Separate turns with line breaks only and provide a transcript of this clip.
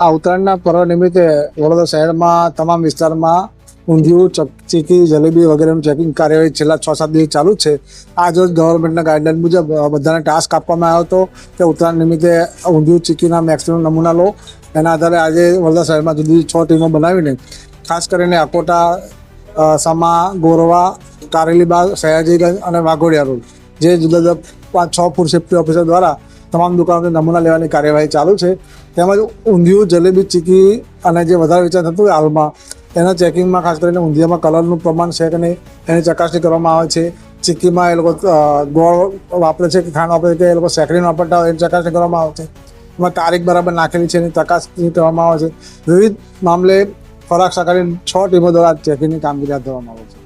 આ ઉત્તરાયણના પર્વ નિમિત્તે વડોદરા શહેરમાં તમામ વિસ્તારમાં ઊંધિયું, ચીકી, જલેબી વગેરેનું ચેકિંગ કાર્યવાહી છેલ્લા 6-7 દિવસ ચાલુ જ છે. આજ રોજ ગવર્મેન્ટના ગાઈડલાઈન મુજબ બધાને ટાસ્ક આપવામાં આવ્યો હતો કે ઉત્તરાયણ નિમિત્તે ઊંધિયું, ચીકીના મેક્સિમમ નમૂના લો. એના આધારે આજે વડોદરા શહેરમાં જુદી જુદી 6 ટીમો બનાવીને ખાસ કરીને અકોટા, સમા, ગોરવા, કારેલીબાગ, સયાજીગંજ અને વાઘોડિયા રોડ જે જુદા જુદા 5-6 ફૂડ સેફ્ટી ઓફિસર દ્વારા તમામ દુકાનોથી નમૂના લેવાની કાર્યવાહી ચાલુ છે. તેમજ ઊંધિયું, જલેબી, ચીકી અને જે વધારે વેચાણ થતું હોય હાલમાં એના ચેકિંગમાં ખાસ કરીને ઊંધિયામાં કલરનું પ્રમાણ છે કે નહીં એની ચકાસણી કરવામાં આવે છે. ચીકીમાં એ લોકો ગોળ વાપરે છે કે ખાંડ વાપરે છે કે એ લોકો સેકરીન વાપરતા હોય એની ચકાસણી કરવામાં આવે છે. એમાં તારીખ બરાબર નાખેલી છે એની ચકાસણી કરવામાં આવે છે. વિવિધ મામલે ફરાક શાખાની 6 ટીમો દ્વારા ચેકિંગની કામગીરી હાથ ધરવામાં આવે છે.